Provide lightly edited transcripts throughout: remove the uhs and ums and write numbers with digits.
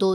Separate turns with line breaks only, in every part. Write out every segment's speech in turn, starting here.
2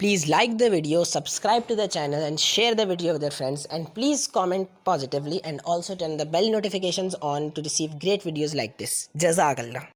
Please like the video, subscribe to the channel and share the video with your friends, and please comment positively and also turn the bell notifications on to receive great videos like this. Jazakallah.